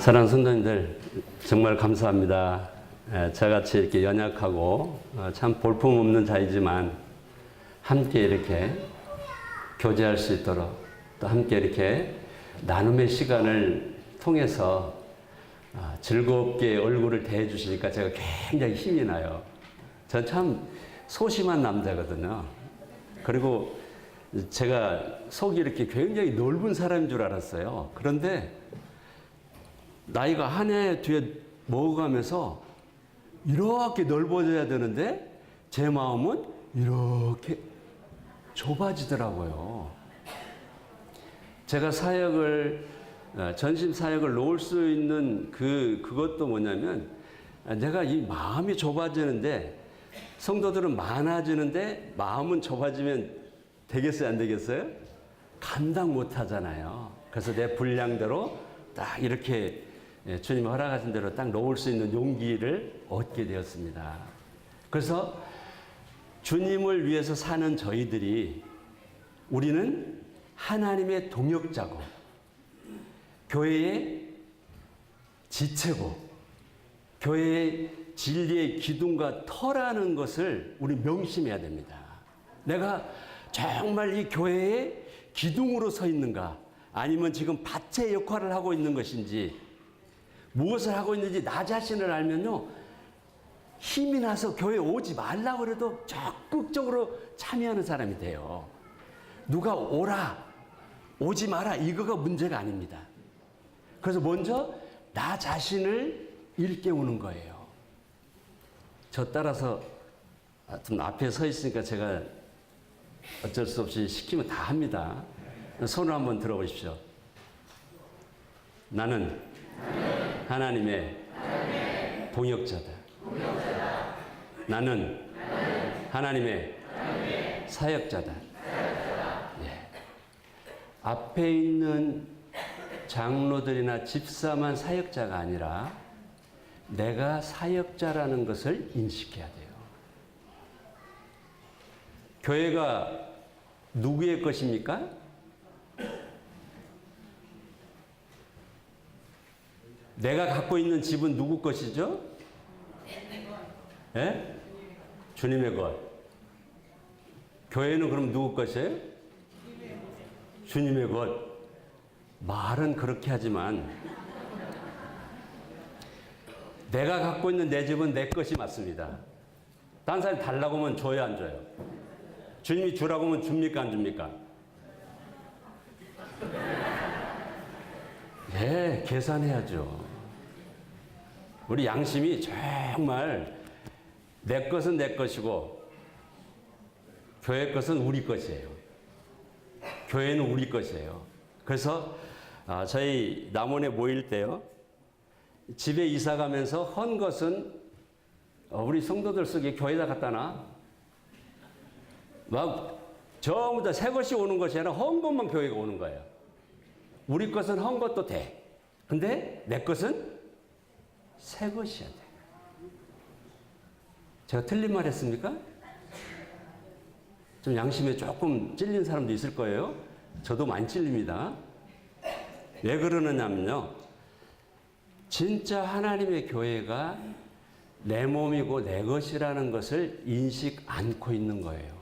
사랑하는 성도님들, 정말 감사합니다. 저같이 이렇게 연약하고 참 볼품없는 자이지만 함께 이렇게 교제할 수 있도록, 또 함께 이렇게 나눔의 시간을 통해서 즐겁게 얼굴을 대해주시니까 제가 굉장히 힘이 나요. 전 참 소심한 남자거든요. 그리고 제가 속이 이렇게 굉장히 넓은 사람인 줄 알았어요. 그런데 나이가 한 해 뒤에 먹어가면서 이렇게 넓어져야 되는데 제 마음은 이렇게 좁아지더라고요. 제가 사역을, 전심 사역을 놓을 수 있는 그것도 뭐냐면, 내가 이 마음이 좁아지는데, 성도들은 많아지는데 마음은 좁아지면 되겠어요, 안 되겠어요? 감당 못 하잖아요. 그래서 내 분량대로 딱 이렇게 주님이 허락하신 대로 딱 놓을 수 있는 용기를 얻게 되었습니다. 그래서 주님을 위해서 사는 저희들이, 우리는 하나님의 동역자고 교회의 지체고 교회의 진리의 기둥과 터라는 것을 우리 명심해야 됩니다. 내가 정말 이 교회의 기둥으로 서 있는가, 아니면 지금 밭의 역할을 하고 있는 것인지, 무엇을 하고 있는지 나 자신을 알면요, 힘이 나서 교회에 오지 말라고 해도 적극적으로 참여하는 사람이 돼요. 누가 오라, 오지 마라, 이거가 문제가 아닙니다. 그래서 먼저 나 자신을 일깨우는 거예요. 저 따라서 좀 앞에 서 있으니까 제가 어쩔 수 없이 시키면 다 합니다. 손을 한번 들어보십시오. 나는 하나님의 동역자다. 나는 하나님의 사역자다. 예. 앞에 있는 장로들이나 집사만 사역자가 아니라 내가 사역자라는 것을 인식해야 돼요. 교회가 누구의 것입니까? 내가 갖고 있는 집은 누구 것이죠? 예? 주님의 것. 교회는 그럼 누구 것이에요? 주님의 것. 말은 그렇게 하지만 내가 갖고 있는 내 집은 내 것이 맞습니다. 다른 사람이 달라고 하면 줘요, 안 줘요? 주님이 주라고 하면 줍니까, 안 줍니까? 예, 계산해야죠. 우리 양심이 정말 내 것은 내 것이고 교회 것은 우리 것이에요. 교회는 우리 것이에요. 그래서 저희 남원에 모일 때요, 집에 이사 가면서 헌 것은 우리 성도들 속에 교회에다 갖다 놔. 막 전부 다 새 것이 오는 것이 아니라 헌 것만 교회가 오는 거예요. 우리 것은 헌 것도 돼. 근데 내 것은 새 것이어야 돼. 제가 틀린 말 했습니까? 좀 양심에 조금 찔린 사람도 있을 거예요. 저도 많이 찔립니다. 왜 그러느냐면요, 진짜 하나님의 교회가 내 몸이고 내 것이라는 것을 인식 않고 있는 거예요.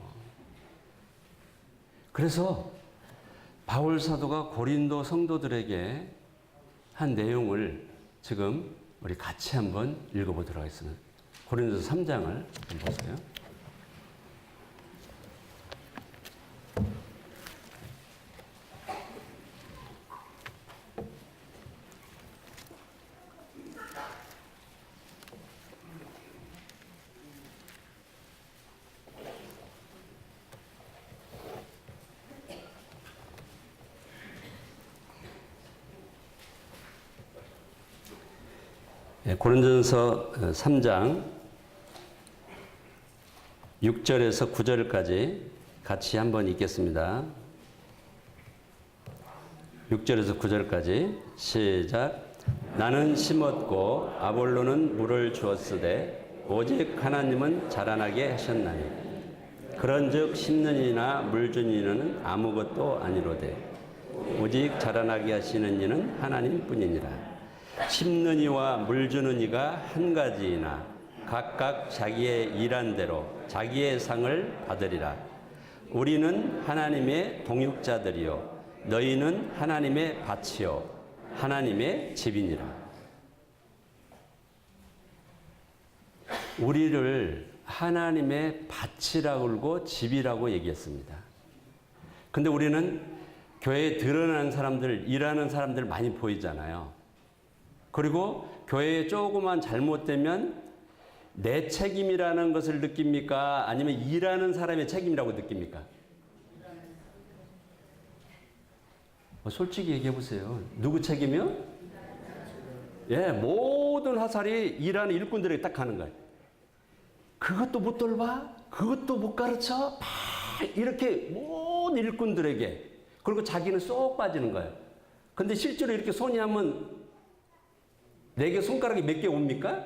그래서 바울 사도가 고린도 성도들에게 한 내용을 지금 우리 같이 한번 읽어보도록 하겠습니다. 고린도서 3장을 한번 보세요. 고린도전서 3장 6절에서 9절까지 같이 한번 읽겠습니다. 6절에서 9절까지 시작. 나는 심었고 아볼로는 물을 주었으되 오직 하나님은 자라나게 하셨나니 그런즉 심는 이나 물 주는 이는 아무것도 아니로되 오직 자라나게 하시는 이는 하나님뿐이니라. 심는 이와 물 주는 이가 한 가지이나 각각 자기의 일한 대로 자기의 상을 받으리라. 우리는 하나님의 동역자들이요 너희는 하나님의 밭이요 하나님의 집이니라. 우리를 하나님의 밭이라고 그러고 집이라고 얘기했습니다. 근데 우리는 교회에 드러나는 사람들, 일하는 사람들 많이 보이잖아요. 그리고 교회에 조그만 잘못되면 내 책임이라는 것을 느낍니까? 아니면 일하는 사람의 책임이라고 느낍니까? 솔직히 얘기해 보세요. 누구 책임이요? 예, 모든 화살이 일하는 일꾼들에게 딱 가는 거예요. 그것도 못 돌봐? 그것도 못 가르쳐? 막 이렇게 모든 일꾼들에게. 그리고 자기는 쏙 빠지는 거예요. 근데 실제로 이렇게 손이 하면 4개 손가락이 몇 개 옵니까?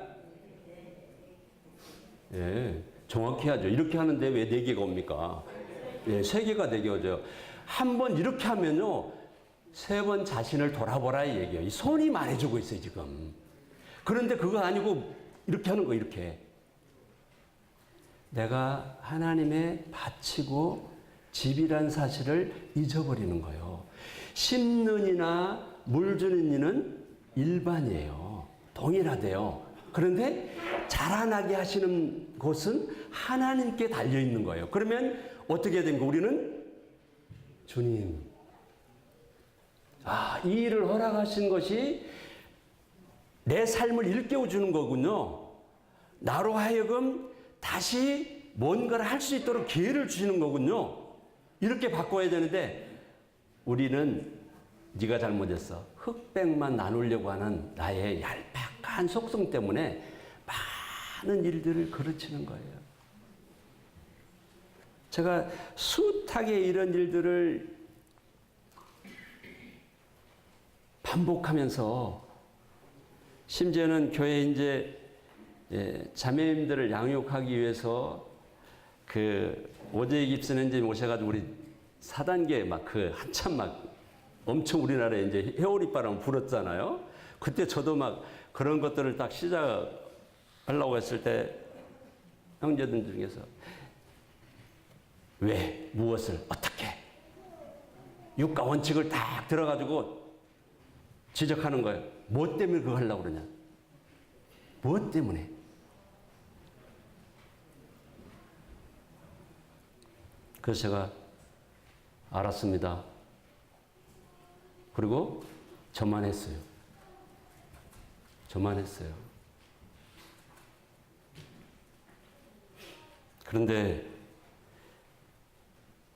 예, 정확히 하죠. 이렇게 하는데 왜 4개가 옵니까? 예, 3개가 4개 오죠. 한 번 이렇게 하면요, 3번 자신을 돌아보라 이 얘기예요. 이 손이 말해주고 있어요, 지금. 그런데 그거 아니고 이렇게 하는 거예요, 이렇게. 내가 하나님의 밭이고 집이란 사실을 잊어버리는 거예요. 심는 이나 물 주는 이는 일반이에요. 동일하대요. 그런데 자라나게 하시는 곳은 하나님께 달려있는 거예요. 그러면 어떻게 된 거? 우리는 주님, 이 일을 허락하신 것이 내 삶을 일깨워 주는 거군요. 나로 하여금 다시 뭔가를 할 수 있도록 기회를 주시는 거군요. 이렇게 바꿔야 되는데 우리는 네가 잘못했어. 흑백만 나누려고 하는 나의 얄팍한 속성 때문에 많은 일들을 그르치는 거예요. 제가 숱하게 이런 일들을 반복하면서 심지어는 교회 이제 자매님들을 양육하기 위해서 오제이 깁슨에 모셔가지고 우리 4단계 한참 엄청 우리나라에 이제 회오리바람 불었잖아요. 그때 저도 그런 것들을 딱 시작하려고 했을 때 형제들 중에서 왜, 무엇을, 어떻게 육가 원칙을 딱 들어가지고 지적하는 거예요. 뭐 때문에 그거 하려고 그러냐? 무엇 때문에? 그래서 제가 알았습니다. 그리고 저만 했어요. 그런데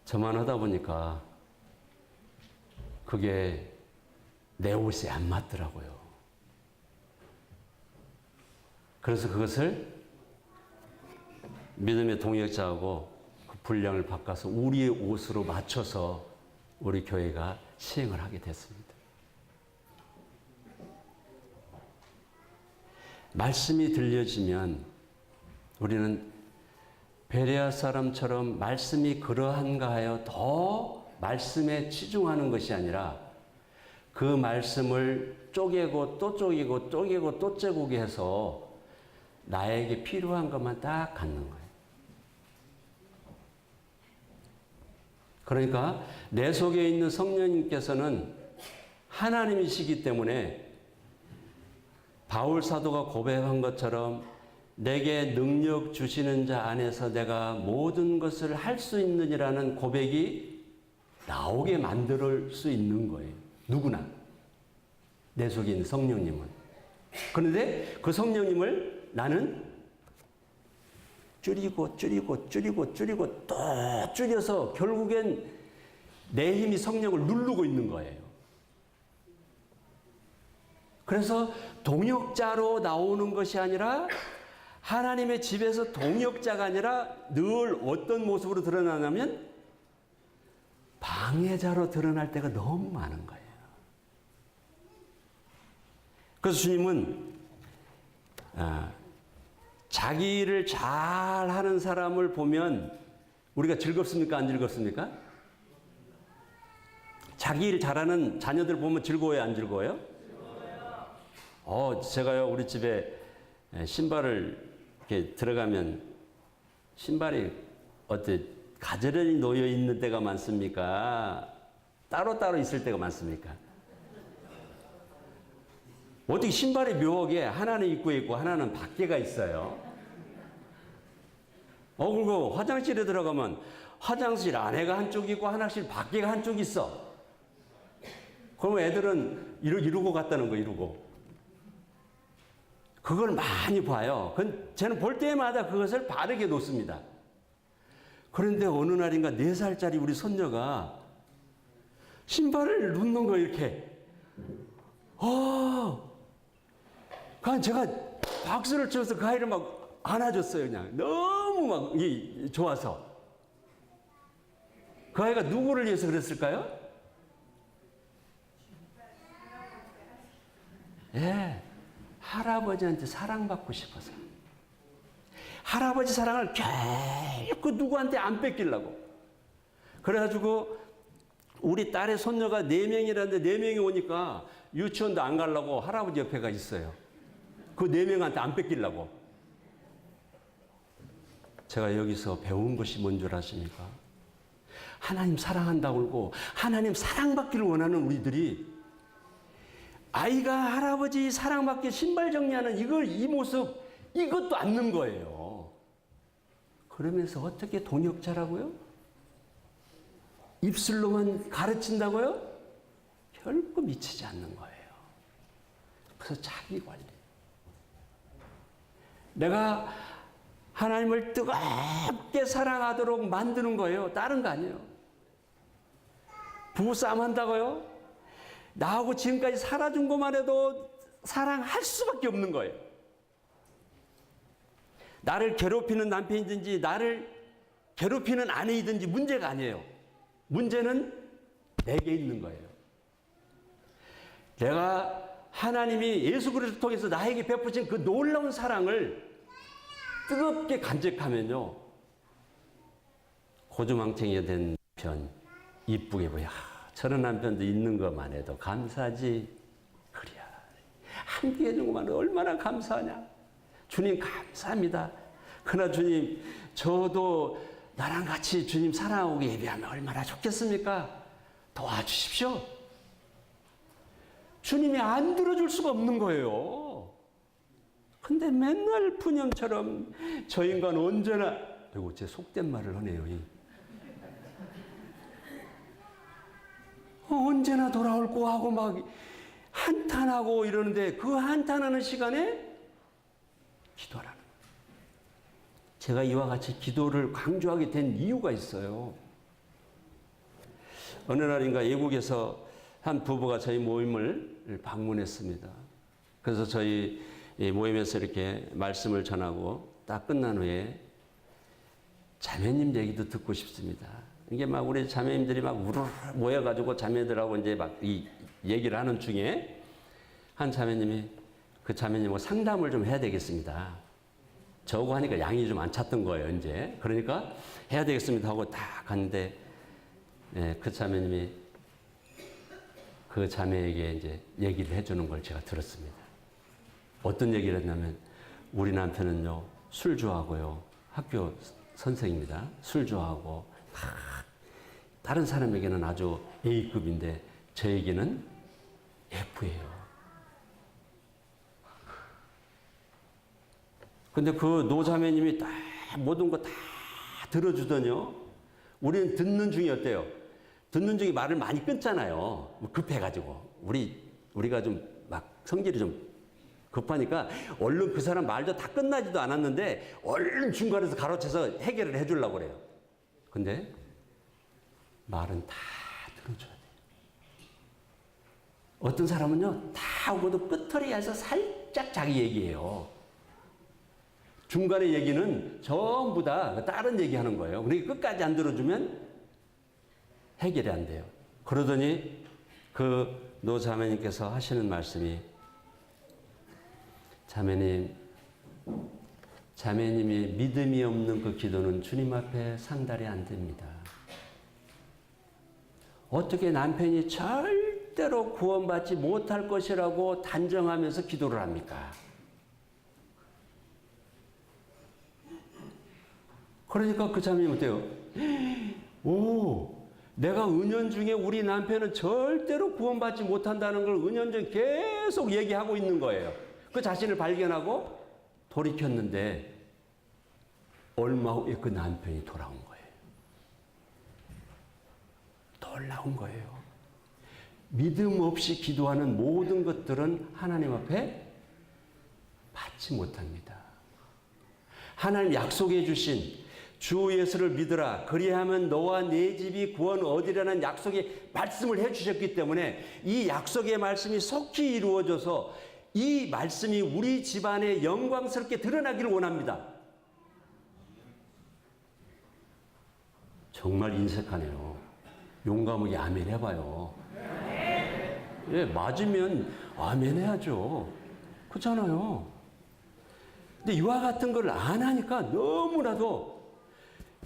저만 하다 보니까 그게 내 옷에 안 맞더라고요. 그래서 그것을 믿음의 동역자하고 그 분량을 바꿔서 우리의 옷으로 맞춰서 우리 교회가 시행을 하게 됐습니다. 말씀이 들려지면 우리는 베레아 사람처럼 말씀이 그러한가 하여 더 말씀에 치중하는 것이 아니라 그 말씀을 쪼개고 또 쪼개고 쪼개고 또 쪼개게 해서 나에게 필요한 것만 딱 갖는 거예요. 그러니까 내 속에 있는 성령님께서는 하나님이시기 때문에 바울 사도가 고백한 것처럼 내게 능력 주시는 자 안에서 내가 모든 것을 할 수 있느니라는 고백이 나오게 만들 수 있는 거예요. 누구나. 내 속에 있는 성령님은. 그런데 그 성령님을 나는 줄이고 또 줄여서 결국엔 내 힘이 성령을 누르고 있는 거예요. 그래서 동역자로 나오는 것이 아니라 하나님의 집에서 동역자가 아니라 늘 어떤 모습으로 드러나냐면 방해자로 드러날 때가 너무 많은 거예요. 그래서 주님은 자기 일을 잘하는 사람을 보면 우리가 즐겁습니까? 안 즐겁습니까? 자기 일 잘하는 자녀들 보면 즐거워요? 안 즐거워요? 제가요, 우리 집에 신발을 이렇게 들어가면 신발이 가지런히 놓여 있는 때가 많습니까? 따로따로 있을 때가 많습니까? 어떻게 신발이 묘하게 하나는 입구에 있고 하나는 밖에가 있어요? 그리고 화장실에 들어가면 화장실 안에가 한쪽 있고 화장실 밖에가 한쪽 있어. 그럼 애들은 이러고 갔다는 거, 이러고. 그걸 많이 봐요. 저는 볼 때마다 그것을 바르게 놓습니다. 그런데 어느 날인가 4살짜리 우리 손녀가 신발을 놓는 거 이렇게. 그냥 제가 박수를 쳐서 그 아이를 막 안아줬어요. 그냥 너무 막 좋아서. 그 아이가 누구를 위해서 그랬을까요? 예, 할아버지한테 사랑받고 싶어서. 할아버지 사랑을 결코 누구한테 안 뺏기려고. 그래가지고 우리 딸의 손녀가 4명이라는데 4명이 오니까 유치원도 안 가려고 할아버지 옆에가 있어요. 그 4명한테 안 뺏기려고. 제가 여기서 배운 것이 뭔 줄 아십니까? 하나님 사랑한다고 그러고 하나님 사랑받기를 원하는 우리들이 아이가 할아버지 사랑받기 신발 정리하는 이 모습, 이것도 않는 거예요. 그러면서 어떻게 동역자라고요? 입술로만 가르친다고요? 결코 미치지 않는 거예요. 그래서 자기 관리. 내가 하나님을 뜨겁게 사랑하도록 만드는 거예요. 다른 거 아니에요. 부부싸움 한다고요? 나하고 지금까지 살아준 것만 해도 사랑할 수밖에 없는 거예요. 나를 괴롭히는 남편이든지 나를 괴롭히는 아내이든지 문제가 아니에요. 문제는 내게 있는 거예요. 내가 하나님이 예수 그리스도를 통해서 나에게 베푸신 그 놀라운 사랑을 뜨겁게 간직하면요, 고주망청이 된 남편 이쁘게 보여. 저런 남편도 있는 것만 해도 감사하지. 그래야 함께 해준 것만 해도 얼마나 감사하냐. 주님 감사합니다. 그러나 주님, 저도 나랑 같이 주님 사랑하고 예배하면 얼마나 좋겠습니까? 도와주십시오. 주님이 안 들어줄 수가 없는 거예요. 근데 맨날 푸념처럼 저 인간 언제나, 이거 제 속된 말을 하네요. 언제나 돌아올 거 하고 막 한탄하고 이러는데 그 한탄하는 시간에 기도하라는 거예요. 제가 이와 같이 기도를 강조하게 된 이유가 있어요. 어느 날인가 외국에서 한 부부가 저희 모임을 방문했습니다. 그래서 저희 모임에서 이렇게 말씀을 전하고 딱 끝난 후에 자매님 얘기도 듣고 싶습니다. 이게 막 우리 자매님들이 막 우르르 모여가지고 자매들하고 이제 막 이 얘기를 하는 중에 한 자매님이 그 자매님하고 상담을 좀 해야 되겠습니다. 저거 하니까 양이 좀 안 찼던 거예요, 이제. 그러니까 해야 되겠습니다 하고 딱 갔는데, 그 자매님이 그 자매에게 이제 얘기를 해주는 걸 제가 들었습니다. 어떤 얘기를 했냐면, 우리 남편은요, 술 좋아하고요, 학교 선생입니다. 술 좋아하고, 다른 사람에게는 아주 A급인데, 저에게는 F예요. 근데 그 노자매님이 딱 모든 거 다 들어주더니요. 우리는 듣는 중이 어때요? 듣는 중에 말을 많이 끊잖아요. 급해가지고. 우리가 좀 막 성질이 좀 급하니까 얼른 그 사람 말도 다 끝나지도 않았는데 얼른 중간에서 가로채서 해결을 해주려고 그래요. 근데 말은 다 들어줘야 돼요. 어떤 사람은요, 다 오고도 끝털이에서 살짝 자기 얘기해요. 중간의 얘기는 전부 다 다른 얘기하는 거예요. 그러니까 끝까지 안 들어주면 해결이 안 돼요. 그러더니 그 노자매님께서 하시는 말씀이, 자매님이 믿음이 없는 그 기도는 주님 앞에 상달이 안 됩니다. 어떻게 남편이 절대 절대로 구원받지 못할 것이라고 단정하면서 기도를 합니까? 그러니까 그 자매님 어때요? 오, 내가 은연중에 우리 남편은 절대로 구원받지 못한다는 걸 은연중에 계속 얘기하고 있는 거예요. 그 자신을 발견하고 돌이켰는데 얼마 후에 그 남편이 돌아온 거예요. 놀라운 거예요. 믿음 없이 기도하는 모든 것들은 하나님 앞에 받지 못합니다. 하나님 약속해 주신 주 예수를 믿으라 그리하면 너와 네 집이 구원 얻으리라는 약속의 말씀을 해주셨기 때문에 이 약속의 말씀이 속히 이루어져서 이 말씀이 우리 집안에 영광스럽게 드러나기를 원합니다. 정말 인색하네요. 용감하게 아멘 해봐요. 예, 맞으면 아멘 해야죠. 그렇잖아요. 근데 이와 같은 걸 안 하니까 너무나도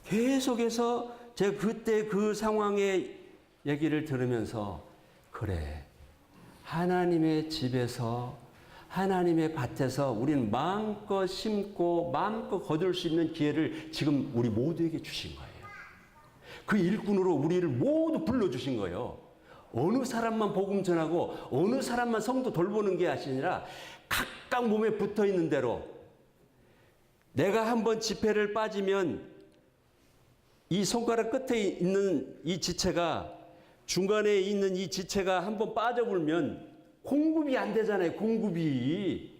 계속해서 제가 그때 그 상황의 얘기를 들으면서 그래, 하나님의 집에서 하나님의 밭에서 우리는 마음껏 심고 마음껏 거둘 수 있는 기회를 지금 우리 모두에게 주신 거예요. 그 일꾼으로 우리를 모두 불러주신 거예요. 어느 사람만 복음 전하고 어느 사람만 성도 돌보는 게 아니라 각각 몸에 붙어 있는 대로 내가 한번 지폐를 빠지면 이 손가락 끝에 있는 이 지체가 중간에 있는 이 지체가 한번 빠져버리면 공급이 안 되잖아요. 공급이.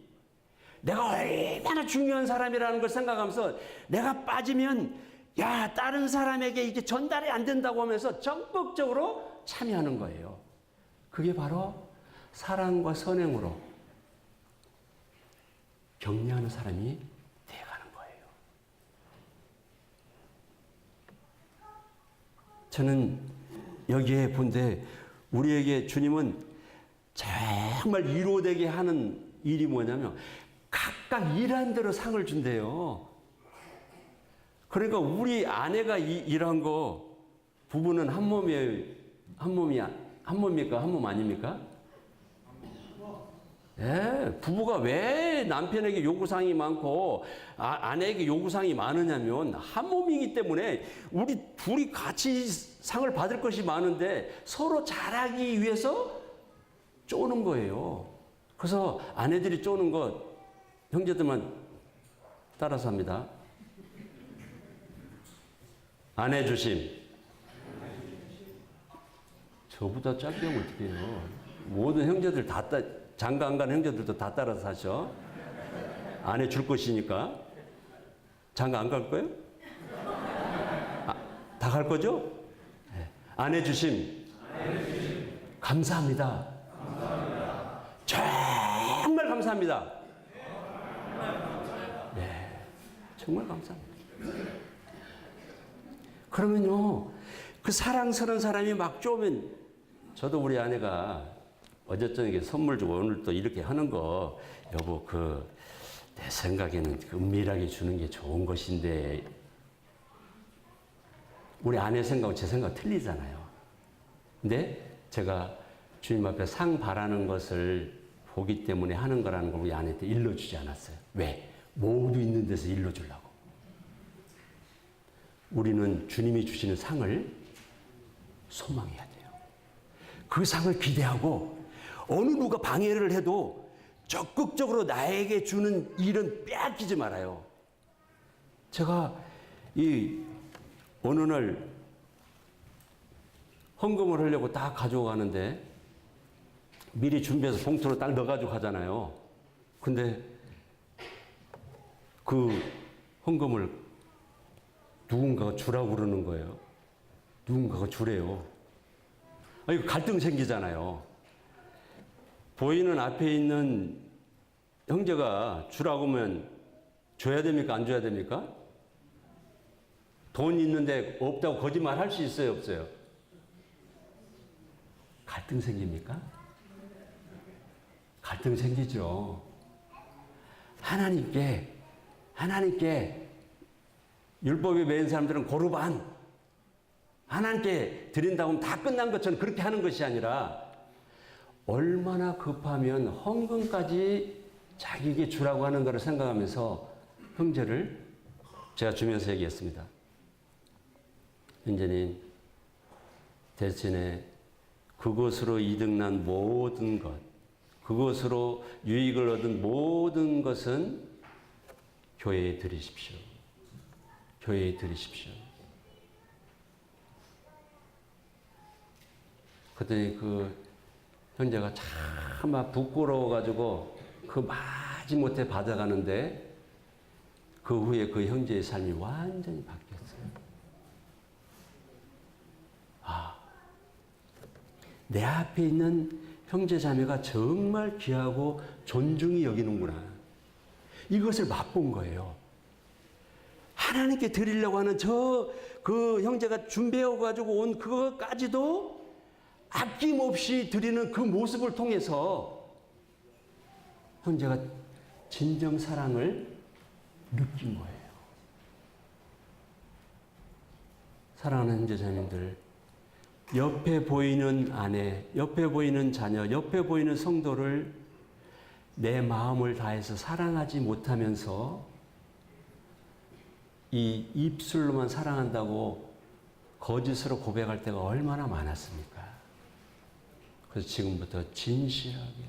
내가 얼마나 중요한 사람이라는 걸 생각하면서 내가 빠지면 야, 다른 사람에게 이게 전달이 안 된다고 하면서 적극적으로 참여하는 거예요. 그게 바로 사랑과 선행으로 격려하는 사람이 되어가는 거예요. 저는 여기에 본데 우리에게 주님은 정말 위로되게 하는 일이 뭐냐면 각각 일한 대로 상을 준대요. 그러니까 우리 아내가 일한 거 부부는 한 몸이에요. 한 몸이야. 한 몸입니까? 한 몸 아닙니까? 예, 부부가 왜 남편에게 요구사항이 많고 아내에게 요구사항이 많으냐면 한 몸이기 때문에 우리 둘이 같이 상을 받을 것이 많은데 서로 잘하기 위해서 쪼는 거예요. 그래서 아내들이 쪼는 거 형제들만 따라서 합니다. 아내 주심. 저보다 짧게 하면 어떡해요. 모든 형제들 다 장가 안 가는 형제들도 다 따라서 하셔. 아내 줄 것이니까. 장가 안 갈 거예요? 다 갈 거죠? 네. 아내 주심. 감사합니다. 정말 감사합니다. 네, 정말 감사합니다. 그러면요, 그 사랑스러운 사람이 막 쪼면, 저도 우리 아내가 어제 저녁에 선물 주고 오늘 또 이렇게 하는 거, 여보, 내 생각에는 은밀하게 주는 게 좋은 것인데, 우리 아내 생각하고 제 생각 틀리잖아요. 근데 제가 주님 앞에 상 바라는 것을 보기 때문에 하는 거라는 걸 우리 아내한테 일러주지 않았어요. 왜? 모두 있는 데서 일러주려고. 우리는 주님이 주시는 상을 소망해야 돼요. 그 상을 기대하고 어느 누가 방해를 해도 적극적으로 나에게 주는 일은 빼앗기지 말아요. 제가 어느 날 헌금을 하려고 다 가지고 가는데 미리 준비해서 봉투로 딱 넣어가지고 가잖아요. 근데 그 헌금을 누군가가 주라고 그러는 거예요. 누군가가 주래요. 이거 갈등 생기잖아요. 보이는 앞에 있는 형제가 주라고 하면 줘야 됩니까? 안 줘야 됩니까? 돈 있는데 없다고 거짓말 할 수 있어요? 없어요? 갈등 생깁니까? 갈등 생기죠. 하나님께 율법에 매인 사람들은 고르반 하나님께 드린다고 하면 다 끝난 것처럼 그렇게 하는 것이 아니라 얼마나 급하면 헌금까지 자기에게 주라고 하는 거를 생각하면서 형제를 제가 주면서 얘기했습니다. 형제님, 대신에 그것으로 이득난 모든 것, 그것으로 유익을 얻은 모든 것은 교회에 드리십시오. 교회에 드리십시오. 그랬더니 그 형제가 참 부끄러워가지고 그 마지못해 받아가는데 그 후에 그 형제의 삶이 완전히 바뀌었어요. 내 앞에 있는 형제 자매가 정말 귀하고 존중이 여기는구나. 이것을 맛본 거예요. 하나님께 드리려고 하는 그 형제가 준비해 가지고 온 그것까지도 아낌없이 드리는 그 모습을 통해서 형제가 진정 사랑을 느낀 거예요. 사랑하는 형제자매들, 옆에 보이는 아내, 옆에 보이는 자녀, 옆에 보이는 성도를 내 마음을 다해서 사랑하지 못하면서 이 입술로만 사랑한다고 거짓으로 고백할 때가 얼마나 많았습니까? 그래서 지금부터 진실하게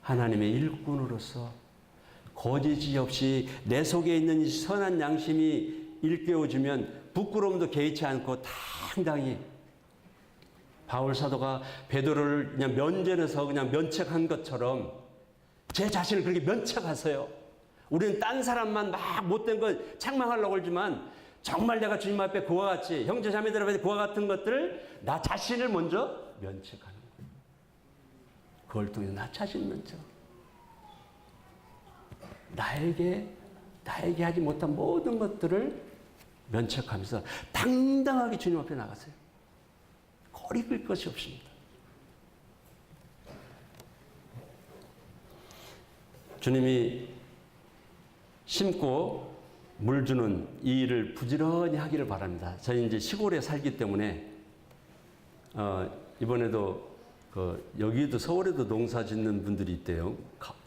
하나님의 일꾼으로서 거짓이 없이 내 속에 있는 이 선한 양심이 일깨워주면 부끄러움도 개의치 않고 당당히 바울 사도가 베드로를 그냥 면전에서 그냥 면책한 것처럼 제 자신을 그렇게 면책하세요. 우리는 딴 사람만 막 못된 걸 책망하려고 하지만 정말 내가 주님 앞에 그와 같이 형제 자매들 앞에 그와 같은 것들을 나 자신을 먼저 면책하는 거예요. 그걸 통해 나 자신 면책. 나에게 하지 못한 모든 것들을 면책하면서 당당하게 주님 앞에 나가세요. 거리낄 것이 없습니다. 주님이 심고 물 주는 이 일을 부지런히 하기를 바랍니다. 저희 이제 시골에 살기 때문에 이번에도 여기도 서울에도 농사 짓는 분들이 있대요.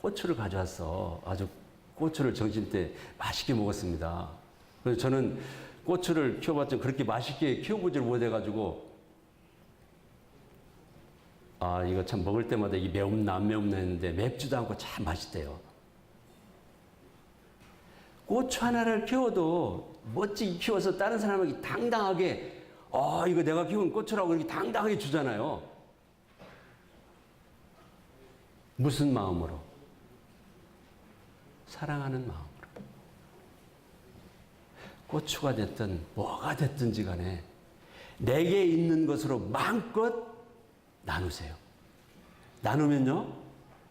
고추를 가져왔어. 아주 고추를 점심 때 맛있게 먹었습니다. 그래서 저는 고추를 키워봤지만 그렇게 맛있게 키워보질 못해가지고 이거 참 먹을 때마다 이게 매운나 안 매운나 했는데 맵지도 않고 참 맛있대요. 고추 하나를 키워도 멋지게 키워서 다른 사람에게 당당하게 이거 내가 키운 고추라고 이렇게 당당하게 주잖아요. 무슨 마음으로? 사랑하는 마음으로. 고추가 됐든 뭐가 됐든지 간에 내게 있는 것으로 마음껏 나누세요. 나누면요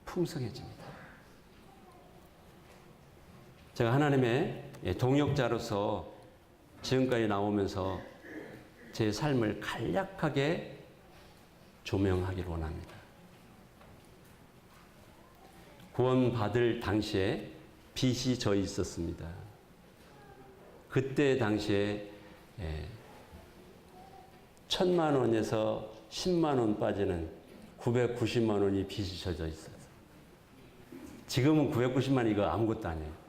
풍성해집니다. 제가 하나님의 동역자로서 지금까지 나오면서 제 삶을 간략하게 조명하기를 원합니다. 구원받을 당시에 빚이 져 있었습니다. 그때 당시에 1,000만 원에서 10만 원 빠지는 990만 원이 빚이 져져 있어요. 지금은 990만 이거 아무것도 아니에요.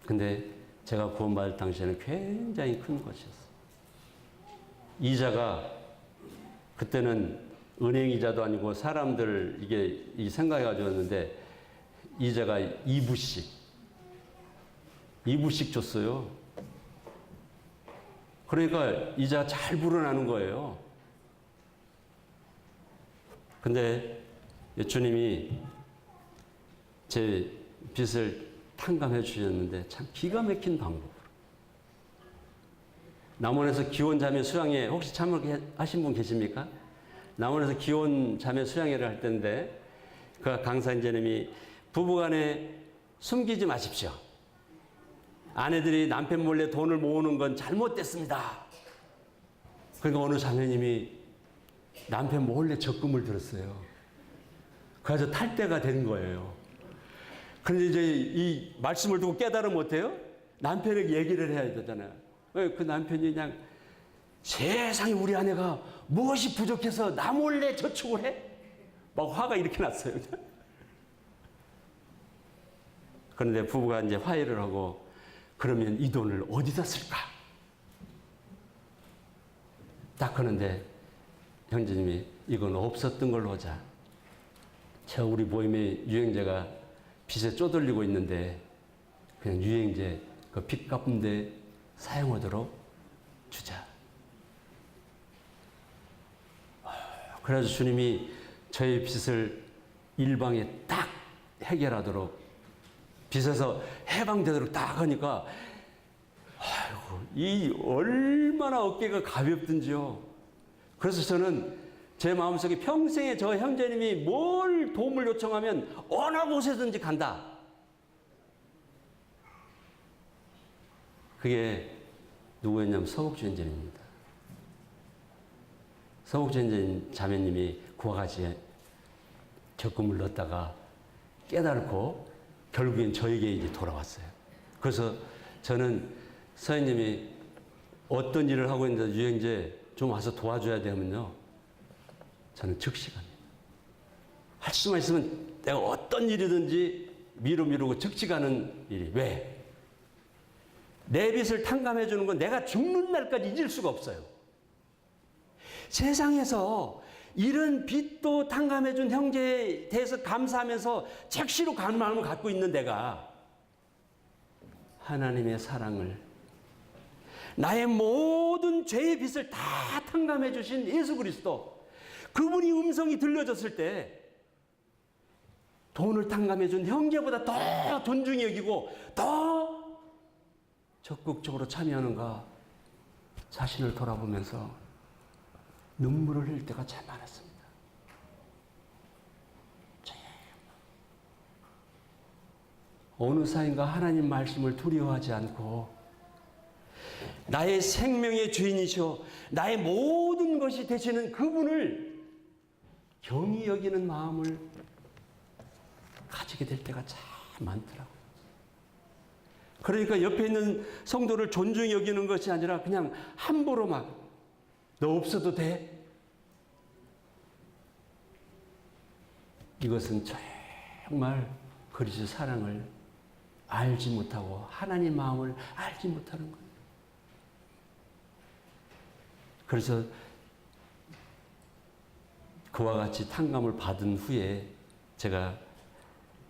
근데 제가 구원받을 당시에는 굉장히 큰 것이었어요. 이자가 그때는 은행 이자도 아니고 사람들 이게 생각해가지고 였는데 이자가 2부씩 줬어요. 그러니까 이자 잘 불어나는 거예요. 근데 주님이 제 빚을 탕감해 주셨는데 참 기가 막힌 방법으로. 남원에서 기혼자매 수양회 혹시 참여하신 분 계십니까? 남원에서 기혼자매 수양회를 할 때인데 그 강사님이 부부간에 숨기지 마십시오. 아내들이 남편 몰래 돈을 모으는 건 잘못됐습니다. 그러니까 어느 자매님이 남편 몰래 적금을 들었어요. 그래서 탈대가 된 거예요. 그런데 이제 이 말씀을 듣고 깨달으면 못해요? 남편에게 얘기를 해야 되잖아요. 그 남편이 그냥 세상에 우리 아내가 무엇이 부족해서 나 몰래 저축을 해? 막 화가 이렇게 났어요. 그런데 부부가 이제 화해를 하고 그러면 이 돈을 어디다 쓸까? 딱 하는데 형제님이 이건 없었던 걸로 하자. 저 우리 모임의 유형제가 빚에 쪼들리고 있는데 그냥 유형제 그 빚 갚는데 사용하도록 주자. 그래서 주님이 저의 빚을 일방에 딱 해결하도록 빚에서 해방되도록 딱 하니까 아이고 이 얼마나 어깨가 가볍든지요. 그래서 저는 제 마음속에 평생에 저 형제님이 뭘 도움을 요청하면 어느 곳에든지 간다. 그게 누구였냐면 서복주 형제님입니다. 서복주 형제님 자매님이 그와 같이 적금을 넣었다가 깨달고 결국엔 저에게 이제 돌아왔어요. 그래서 저는 서현님이 어떤 일을 하고 있는데 유형제 좀 와서 도와줘야 되면요. 저는 즉시 갑니다. 할 수만 있으면 내가 어떤 일이든지 미루고 즉시 가는 일이. 왜? 내 빚을 탕감해 주는 건 내가 죽는 날까지 잊을 수가 없어요. 세상에서 이런 빚도 탕감해 준 형제에 대해서 감사하면서 즉시로 간 마음을 갖고 있는 내가 하나님의 사랑을 나의 모든 죄의 빚을 다 탕감해 주신 예수 그리스도 그분이 음성이 들려졌을 때 돈을 탕감해 준 형제보다 더 존중히 여기고 더 적극적으로 참여하는가 자신을 돌아보면서 눈물을 흘릴 때가 참 많았습니다. 어느 사이인가 하나님 말씀을 두려워하지 않고 나의 생명의 주인이시오 나의 모든 것이 되시는 그분을 경히 여기는 마음을 가지게 될 때가 참 많더라고요. 그러니까 옆에 있는 성도를 존중히 여기는 것이 아니라 그냥 함부로 막 너 없어도 돼? 이것은 정말 그리스도 사랑을 알지 못하고 하나님 마음을 알지 못하는 거예요. 그래서 그와 같이 탕감을 받은 후에 제가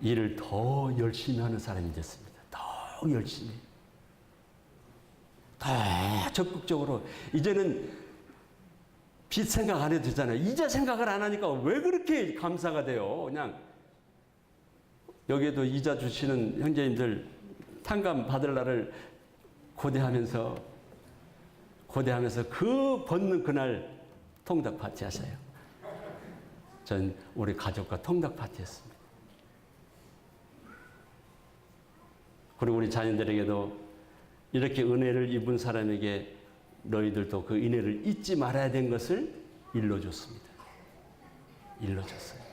일을 더 열심히 하는 사람이 됐습니다. 더 열심히. 더 적극적으로. 이제는 빚 생각 안 해도 되잖아요. 이제 생각을 안 하니까 왜 그렇게 감사가 돼요. 그냥 여기에도 이자 주시는 형제님들 탕감 받을 날을 고대하면서 그 벗는 그날 통닭 파티 하셔요. 전 우리 가족과 통닭 파티 했습니다. 그리고 우리 자녀들에게도 이렇게 은혜를 입은 사람에게 너희들도 그 은혜를 잊지 말아야 된 것을 일러줬습니다. 일러줬어요.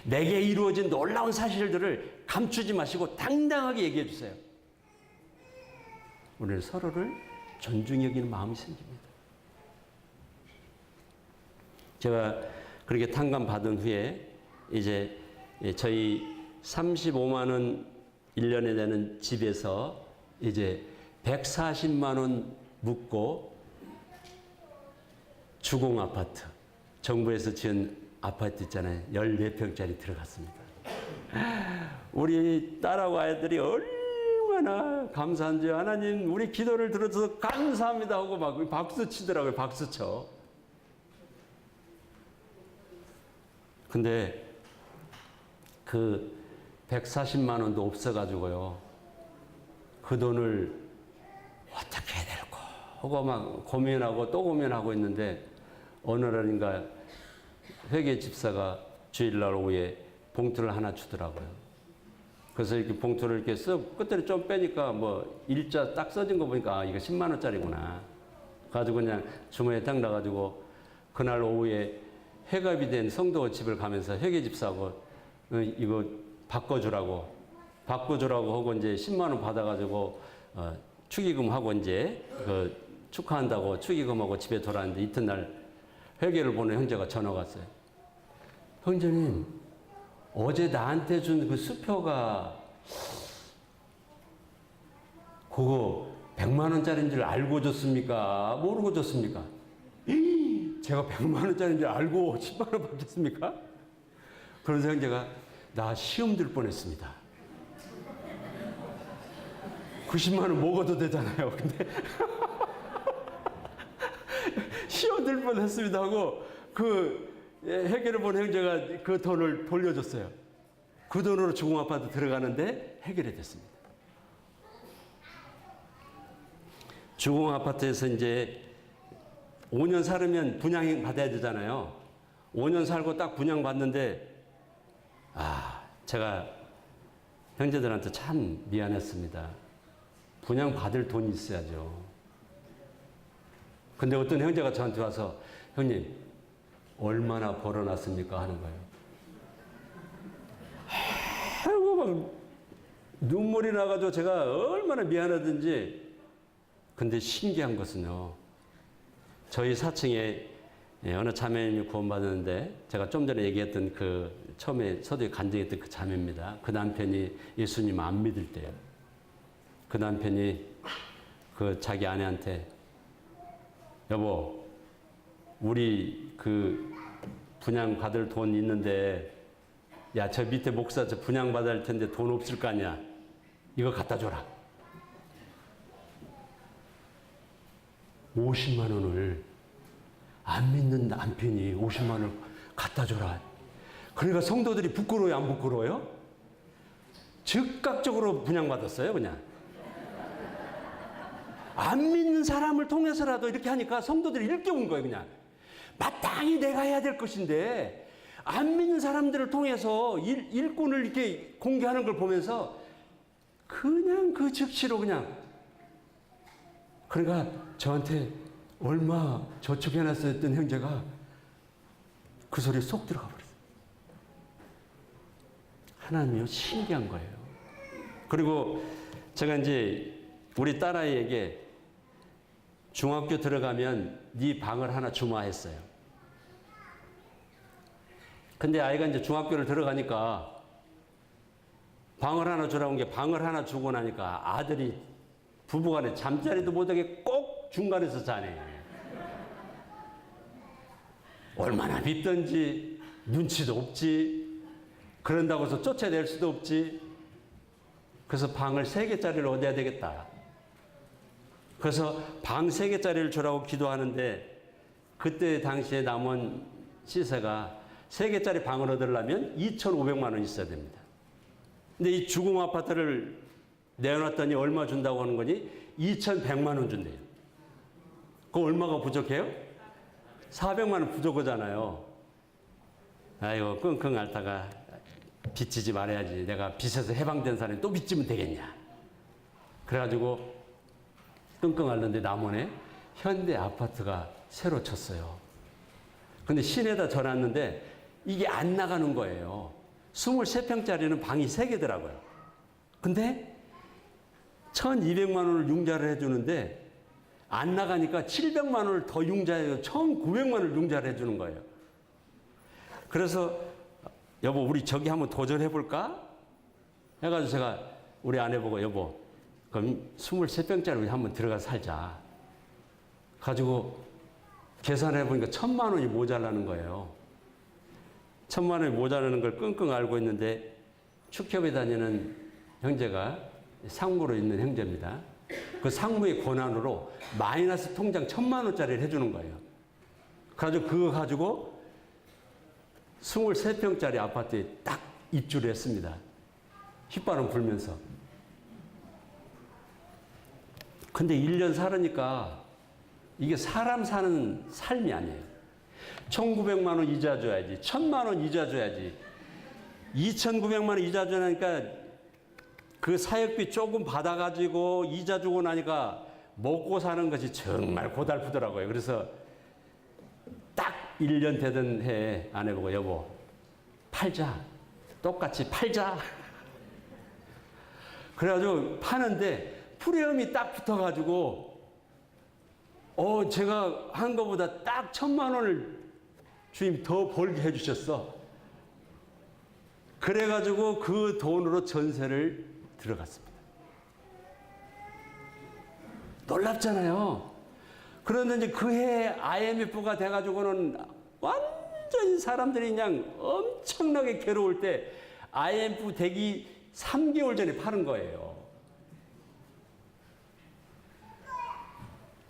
내게 이루어진 놀라운 사실들을 감추지 마시고 당당하게 얘기해 주세요. 우리는 서로를 존중히 여기는 마음이 생깁니다. 제가 그렇게 탕감 받은 후에 이제 저희 35만 원 1년에 되는 집에서 이제 140만 원 묻고 주공 아파트, 정부에서 지은 아파트 있잖아요. 14평짜리 들어갔습니다. 우리 딸하고 아이들이 얼마나 감사한지 하나님 우리 기도를 들어줘서 감사합니다 하고 막 박수 치더라고요. 박수 쳐. 근데 그 140만 원도 없어가지고요. 그 돈을 어떻게 해야 될까 하고 막 고민하고 또 고민하고 있는데 어느 날인가 회계 집사가 주일날 오후에 봉투를 하나 주더라고요. 그래서 이렇게 봉투를 이렇게 끝을 좀 빼니까 뭐 일자 딱 써진 거 보니까 아, 이거 10만 원짜리구나. 가지고 그냥 주머니에 딱 놔가지고 그날 오후에 회갑이 된 성도 집을 가면서 회계 집사하고 이거 바꿔주라고 하고 이제 10만 원 받아가지고 축의금하고 이제 그 축하한다고 축의금하고 집에 돌아왔는데 이튿날 회계를 보는 형제가 전화가 왔어요. 형제님, 어제 나한테 준 그 수표가 그거 100만 원짜리인 줄 알고 줬습니까? 모르고 줬습니까? 제가 100만 원짜리인 줄 알고 10만 원 받겠습니까? 그러면서 형제가 나 시험 들 뻔했습니다. 90만 원 먹어도 되잖아요. 근데 시험 들 뻔했습니다 하고 그 회계를 본 형제가 그 돈을 돌려줬어요. 그 돈으로 주공아파트 들어가는데 해결이 됐습니다. 주공아파트에서 이제 5년 살으면 분양 받아야 되잖아요. 5년 살고 딱 분양 받는데 제가 형제들한테 참 미안했습니다. 분양 받을 돈이 있어야죠. 근데 어떤 형제가 저한테 와서 형님 얼마나 벌어놨습니까? 하는 거예요. 아이고 막 눈물이 나가지고 제가 얼마나 미안하든지. 근데 신기한 것은요. 저희 4층에 어느 자매님이 구원받았는데 제가 좀 전에 얘기했던 그 처음에 서두에 간증했던 그 자매입니다. 그 남편이 예수님 안 믿을 때요. 그 남편이 그 자기 아내한테 여보 우리 그 분양 받을 돈 있는데 야 저 밑에 목사 저 분양 받을 텐데 돈 없을 거 아니야. 이거 갖다 줘라. 50만 원을 안 믿는 남편이 50만 원을 갖다 줘라. 그러니까 성도들이 부끄러워요, 안 부끄러워요? 즉각적으로 분양받았어요, 그냥. 안 믿는 사람을 통해서라도 이렇게 하니까 성도들이 일깨운 거예요, 그냥. 마땅히 내가 해야 될 것인데, 안 믿는 사람들을 통해서 일꾼을 이렇게 공개하는 걸 보면서 그냥 그 즉시로 그냥. 그러니까 저한테 얼마 저축해놨어 했던 형제가 그 소리에 쏙 들어가 버렸어요. 하나님이요, 신기한 거예요. 그리고 제가 이제 우리 딸아이에게 중학교 들어가면 네 방을 하나 주마 했어요. 근데 아이가 이제 중학교를 들어가니까 방을 하나 주라고 한 게 방을 하나 주고 나니까 아들이 부부간에 잠자리도 못하게 꼭 중간에서 자네. 얼마나 밉던지 눈치도 없지. 그런다고 해서 쫓아낼 수도 없지. 그래서 방을 3개짜리를 얻어야 되겠다. 그래서 방 3개짜리를 주라고 기도하는데 그때 당시에 남은 시세가 3개짜리 방을 얻으려면 2,500만 원 있어야 됩니다. 근데 이 주공 아파트를 내어놨더니 얼마 준다고 하는 거니? 2,100만 원 준대요. 그거 얼마가 부족해요? 400만 원 부족하잖아요. 아이고 끙끙 앓다가 빚지지 말아야지. 내가 빚에서 해방된 사람이 또 빚지면 되겠냐. 그래가지고 끙끙 앓는데 남원에 현대 아파트가 새로 쳤어요. 근데 시내에다 전화했는데 이게 안 나가는 거예요. 23평짜리는 방이 3개더라고요. 근데 1,200만 원을 융자를 해주는데 안 나가니까 700만 원을 더 융자해요. 1,900만 원을 융자를 해주는 거예요. 그래서 여보 우리 저기 한번 도전해볼까? 해가지고 제가 우리 아내 보고 여보 그럼 23평짜리 우리 한번 들어가서 살자. 가지고 계산해보니까 1,000만 원이 모자라는 거예요. 1,000만 원이 모자라는 걸 끙끙 앓고 있는데 축협에 다니는 형제가 상무로 있는 형제입니다. 그 상무의 권한으로 마이너스 통장 1,000만 원짜리를 해주는 거예요. 그래가지고 그거 가지고 23평짜리 아파트에 딱 입주를 했습니다. 휘바람 불면서. 근데 1년 살으니까 이게 사람 사는 삶이 아니에요. 1,900만 원 이자 줘야지. 1,000만 원 이자 줘야지. 2,900만 원 이자 주니까 그 사역비 조금 받아가지고 이자 주고 나니까 먹고 사는 것이 정말 고달프더라고요. 그래서 딱 1년 되던 해에 아내 보고 여보 팔자. 똑같이 팔자. 그래가지고 파는데 프리미엄이 딱 붙어가지고 제가 한 것보다 딱 1,000만 원을 주님 더 벌게 해주셨어. 그래가지고 그 돈으로 전세를 들어갔습니다. 놀랍잖아요. 그런데 이제 그해 IMF가 돼가지고는 완전히 사람들이 그냥 엄청나게 괴로울 때 IMF 되기 3개월 전에 파는 거예요.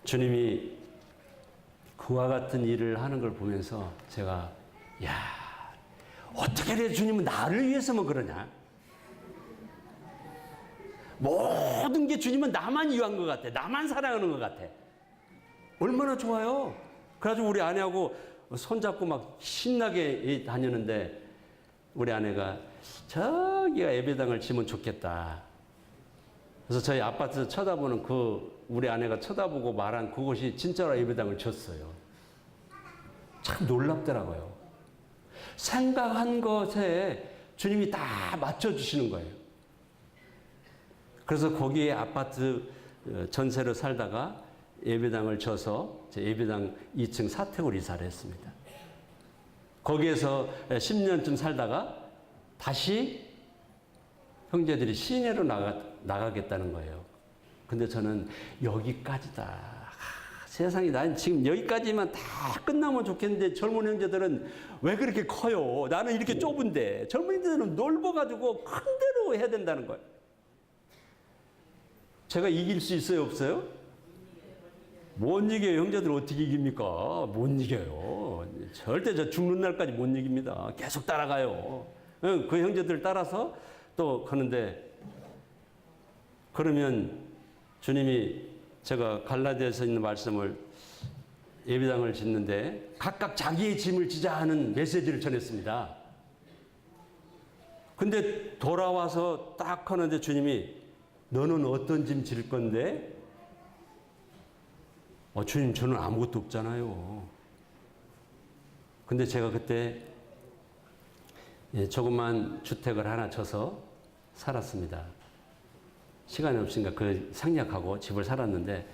주님이 그와 같은 일을 하는 걸 보면서 제가 어떻게 해야 주님은 나를 위해서만 그러냐? 모든 게 주님은 나만 위한 것 같아. 나만 사랑하는 것 같아. 얼마나 좋아요. 그래가지고 우리 아내하고 손잡고 막 신나게 다니는데 우리 아내가 저기가 예배당을 지면 좋겠다. 그래서 저희 아파트 쳐다보는 우리 아내가 쳐다보고 말한 그곳이 진짜로 예배당을 졌어요. 참 놀랍더라고요. 생각한 것에 주님이 다 맞춰주시는 거예요. 그래서 거기에 아파트 전세로 살다가 예배당을 져서 예배당 2층 사택으로 이사를 했습니다. 거기에서 10년쯤 살다가 다시 형제들이 시내로 나가겠다는 거예요. 근데 저는 여기까지다. 세상에 난 지금 여기까지만 다 끝나면 좋겠는데 젊은 형제들은 왜 그렇게 커요? 나는 이렇게 좁은데 젊은 형제들은 넓어가지고 큰 데로 해야 된다는 거예요. 제가 이길 수 있어요? 없어요? 못 이겨요. 형제들 어떻게 이깁니까? 못 이겨요. 절대 저 죽는 날까지 못 이깁니다. 계속 따라가요. 그 형제들 따라서 또 가는데 그러면 주님이 제가 갈라디아서 있는 말씀을 예배당을 짓는데 각각 자기의 짐을 지자 하는 메시지를 전했습니다. 근데 돌아와서 딱 하는데 주님이 너는 어떤 짐 질 건데? 주님 저는 아무것도 없잖아요. 근데 제가 그때 조그만 주택을 하나 쳐서 살았습니다. 시간이 없으니까 그 상약하고 집을 살았는데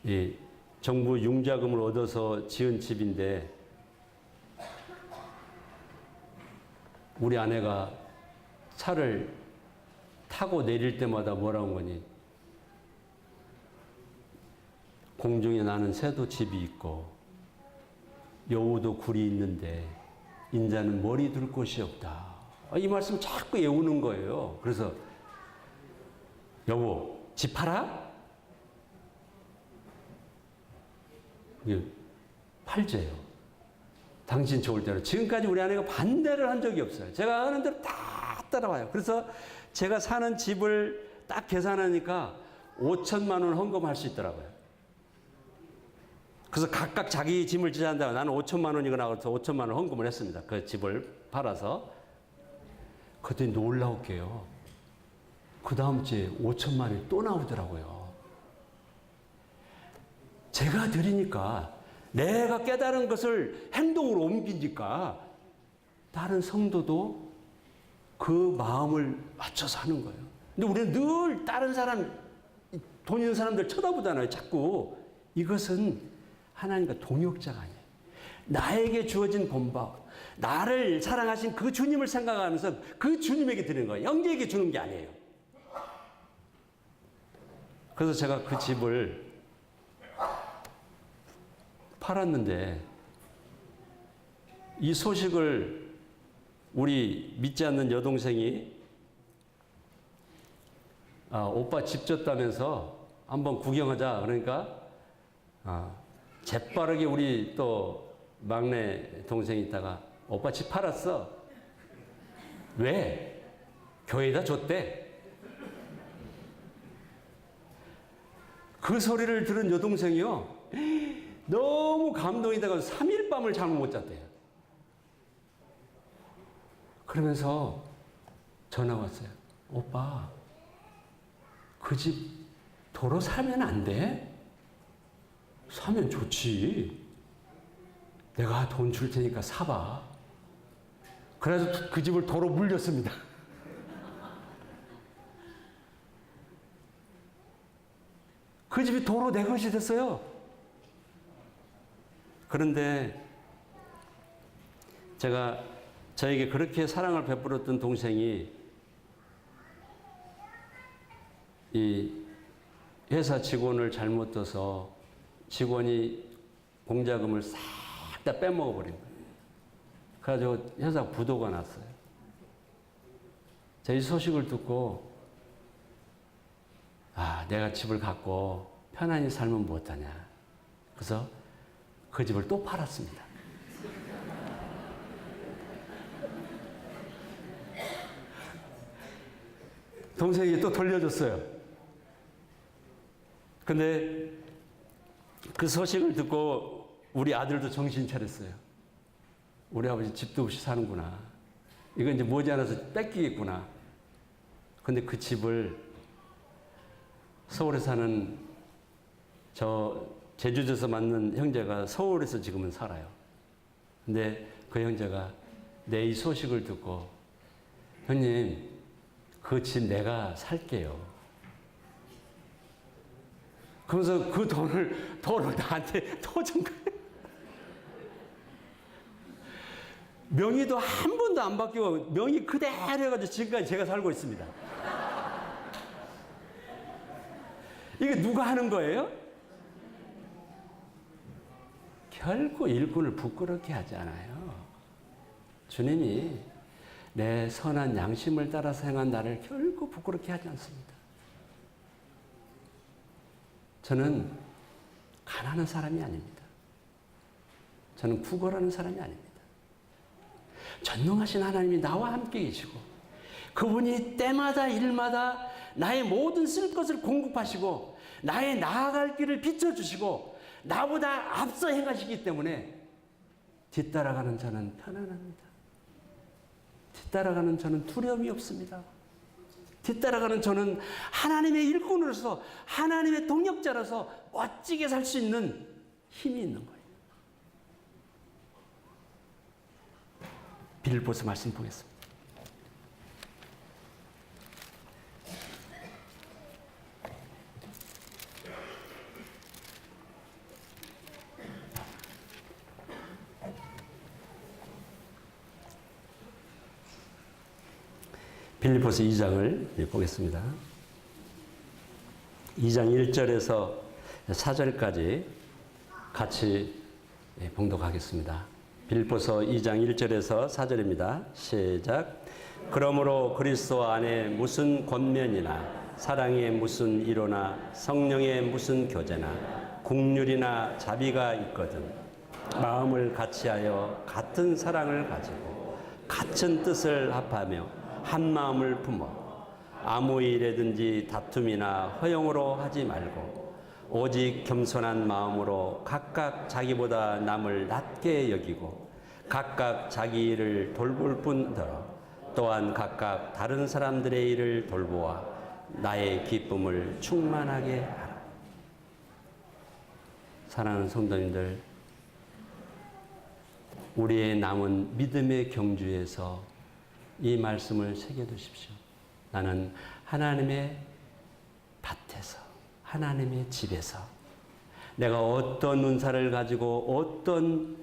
이 정부 융자금을 얻어서 지은 집인데 우리 아내가 차를 타고 내릴 때마다 뭐라고 하니 공중에 나는 새도 집이 있고 여우도 굴이 있는데 인자는 머리 둘 곳이 없다. 이 말씀 자꾸 외우는 거예요. 그래서 여보, 집 팔아? 이게 팔재요. 당신 좋을 대로. 지금까지 우리 아내가 반대를 한 적이 없어요. 제가 하는 대로 다 따라와요. 그래서 제가 사는 집을 딱 계산하니까 5천만 원 헌금할 수 있더라고요. 그래서 각각 자기 짐을 지자 한다고 나는 5천만 원이거나 그래서 5천만 원 헌금을 했습니다. 그 집을 팔아서. 그랬더니 놀라울게요. 그 다음 주에 5천만 원이 또 나오더라고요. 제가 드리니까 내가 깨달은 것을 행동으로 옮기니까 다른 성도도 그 마음을 맞춰서 하는 거예요. 근데 우리는 늘 다른 사람, 돈 있는 사람들 쳐다보잖아요. 자꾸. 이것은 하나님과 동역자가 아니에요. 나에게 주어진 본받, 나를 사랑하신 그 주님을 생각하면서 그 주님에게 드리는 거예요. 형제에게 주는 게 아니에요. 그래서 제가 그 집을 팔았는데 이 소식을 우리 믿지 않는 여동생이 오빠 집 졌다면서 한번 구경하자. 그러니까 재빠르게 우리 또 막내 동생이 있다가 오빠 집 팔았어. 왜? 교회에다 줬대. 그 소리를 들은 여동생이요. 너무 감동이 돼가지고 3일 밤을 잠을 못 잤대요. 그러면서 전화 왔어요. 오빠, 그 집 도로 사면 안 돼? 사면 좋지. 내가 돈 줄 테니까 사봐. 그래서 그 집을 도로 물렸습니다. 그 집이 도로 내 것이 됐어요. 그런데 제가 저에게 그렇게 사랑을 베풀었던 동생이 이 회사 직원을 잘못 둬서 직원이 공자금을 싹 다 빼먹어 버린 거예요. 그래가지고 회사 부도가 났어요. 제 이 소식을 듣고 내가 집을 갖고 편안히 살면 못하냐. 그래서 그 집을 또 팔았습니다. 동생이 또 돌려줬어요. 근데 그 소식을 듣고 우리 아들도 정신 차렸어요. 우리 아버지 집도 없이 사는구나. 이거 이제 머지않아서 뺏기겠구나. 근데 그 집을 서울에 사는 저 제주도에서 만난 형제가 서울에서 지금은 살아요. 근데 그 형제가 내 이 소식을 듣고 형님 그 집 내가 살게요. 그러면서 그 돈을 나한테 터준 거예요. 명의도 한 번도 안 바뀌고 명의 그대로 해가지고 지금까지 제가 살고 있습니다. 이게 누가 하는 거예요? 결코 일꾼을 부끄럽게 하지 않아요. 주님이 내 선한 양심을 따라서 행한 나를 결코 부끄럽게 하지 않습니다. 저는 가난한 사람이 아닙니다. 저는 구걸하는 사람이 아닙니다. 전능하신 하나님이 나와 함께 계시고 그분이 때마다 일마다 나의 모든 쓸 것을 공급하시고 나의 나아갈 길을 비춰주시고 나보다 앞서 행하시기 때문에 뒤따라가는 저는 편안합니다. 뒤따라가는 저는 두려움이 없습니다. 뒤따라가는 저는 하나님의 일꾼으로서 하나님의 동역자로서 멋지게 살 수 있는 힘이 있는 거예요. 빌립보서 말씀 보겠습니다. 빌립보서 2장을 보겠습니다. 2장 1절에서 4절까지 같이 봉독하겠습니다. 빌립보서 2장 1절에서 4절입니다. 시작. 그러므로 그리스도 안에 무슨 권면이나 사랑의 무슨 이로나 성령의 무슨 교제나 국률이나 자비가 있거든 마음을 같이하여 같은 사랑을 가지고 같은 뜻을 합하며 한 마음을 품어 아무 일에든지 다툼이나 허용으로 하지 말고 오직 겸손한 마음으로 각각 자기보다 남을 낮게 여기고 각각 자기 일을 돌볼 뿐더러 또한 각각 다른 사람들의 일을 돌보아 나의 기쁨을 충만하게 하라. 사랑하는 성도님들, 우리의 남은 믿음의 경주에서 이 말씀을 새겨두십시오. 나는 하나님의 밭에서 하나님의 집에서 내가 어떤 은사를 가지고 어떤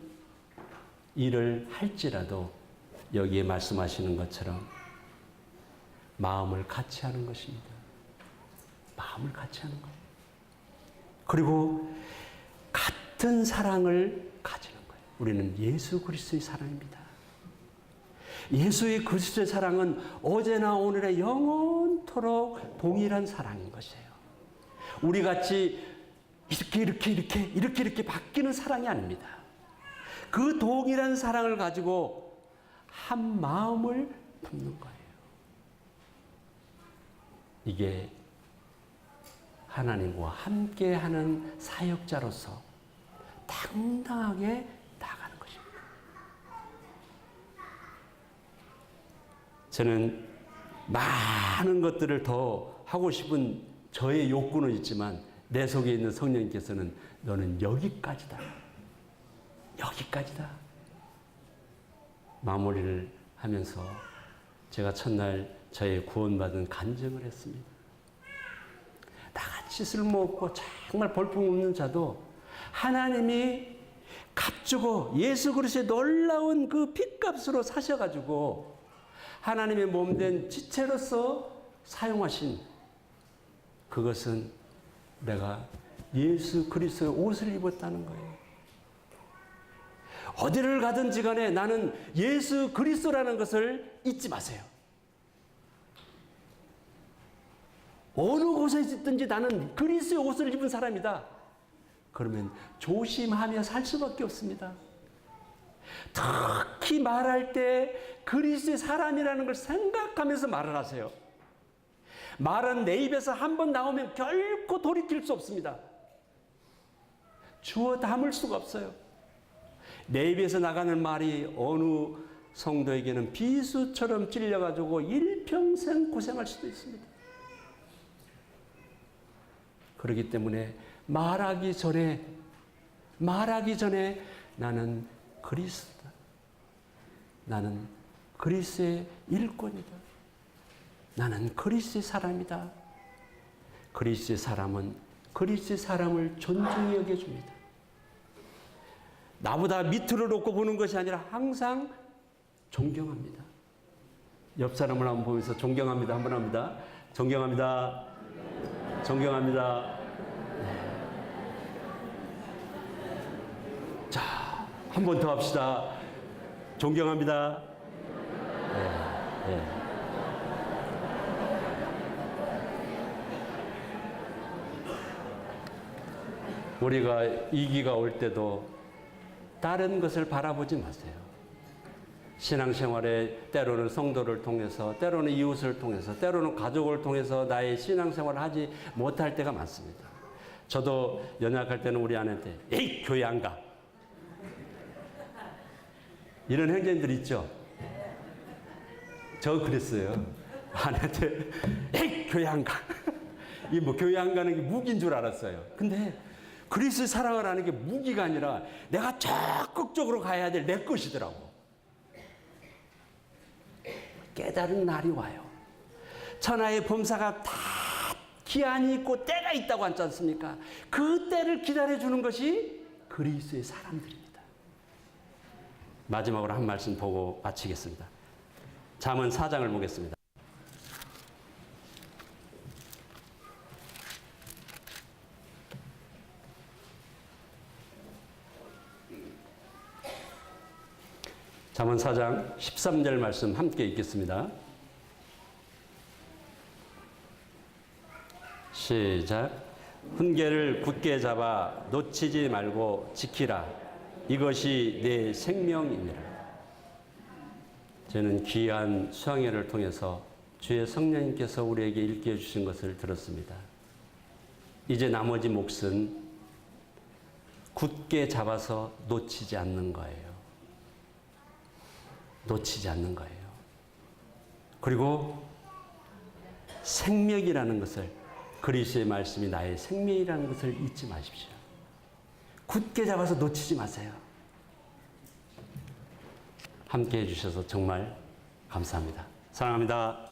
일을 할지라도 여기에 말씀하시는 것처럼 마음을 같이 하는 것입니다. 마음을 같이 하는 거예요. 그리고 같은 사랑을 가지는 거예요. 우리는 예수 그리스도의 사랑입니다. 예수의 그리스도의 사랑은 어제나 오늘의 영원토록 동일한 사랑인 것이에요. 우리 같이 이렇게 바뀌는 사랑이 아닙니다. 그 동일한 사랑을 가지고 한 마음을 품는 거예요. 이게 하나님과 함께하는 사역자로서 당당하게 나가는 것입니다. 저는 많은 것들을 더 하고 싶은 저의 욕구는 있지만 내 속에 있는 성령님께서는 너는 여기까지다. 여기까지다. 마무리를 하면서 제가 첫날 저의 구원받은 간증을 했습니다. 나같이 쓸모없고 정말 볼품없는 자도 하나님이 값주고 예수 그리스도의 놀라운 그 핏값으로 사셔가지고 하나님의 몸된 지체로서 사용하신 그것은 내가 예수 그리스도의 옷을 입었다는 거예요. 어디를 가든지 간에 나는 예수 그리스도라는 것을 잊지 마세요. 어느 곳에 있든지 나는 그리스도의 옷을 입은 사람이다. 그러면 조심하며 살 수밖에 없습니다. 특히 말할 때 그리스도의 사람이라는 걸 생각하면서 말을 하세요. 말은 내 입에서 한 번 나오면 결코 돌이킬 수 없습니다. 주워 담을 수가 없어요. 내 입에서 나가는 말이 어느 성도에게는 비수처럼 찔려가지고 일평생 고생할 수도 있습니다. 그렇기 때문에 말하기 전에 나는 그리스도다. 나는 그리스도의 일꾼이다. 나는 그리스도의 사람이다. 그리스도의 사람은 그리스도의 사람을 존중히 여겨줍니다. 나보다 밑으로 놓고 보는 것이 아니라 항상 존경합니다. 옆 사람을 한번 보면서 존경합니다. 한번 합니다. 존경합니다. 존경합니다. 자, 한 번 더 합시다. 존경합니다. 네, 네. 우리가 위기가 올 때도 다른 것을 바라보지 마세요. 신앙생활에 때로는 성도를 통해서, 때로는 이웃을 통해서, 때로는 가족을 통해서 나의 신앙생활을 하지 못할 때가 많습니다. 저도 연약할 때는 우리 아내한테 에이 교회 안 가. 이런 행정들 있죠. 저 그랬어요. 아내한테 에이 교회 안 가. 이 뭐 교회 안 가는 게 무기인 줄 알았어요. 근데 그리스도의 사랑을 하는 게 무기가 아니라 내가 적극적으로 가야 될 내 것이더라고. 깨달은 날이 와요. 천하의 범사가 다 기한이 있고 때가 있다고 하지 않습니까? 그 때를 기다려주는 것이 그리스도의 사람들입니다. 마지막으로 한 말씀 보고 마치겠습니다. 잠언 4장을 보겠습니다. 잠언 4장 13절 말씀 함께 읽겠습니다. 시작. 훈계를 굳게 잡아 놓치지 말고 지키라. 이것이 내 생명이니라. 저는 귀한 수양회를 통해서 주의 성령님께서 우리에게 일깨워 주신 것을 들었습니다. 이제 나머지 몫은 굳게 잡아서 놓치지 않는 거예요. 놓치지 않는 거예요. 그리고 생명이라는 것을, 그리스도의 말씀이 나의 생명이라는 것을 잊지 마십시오. 굳게 잡아서 놓치지 마세요. 함께 해주셔서 정말 감사합니다. 사랑합니다.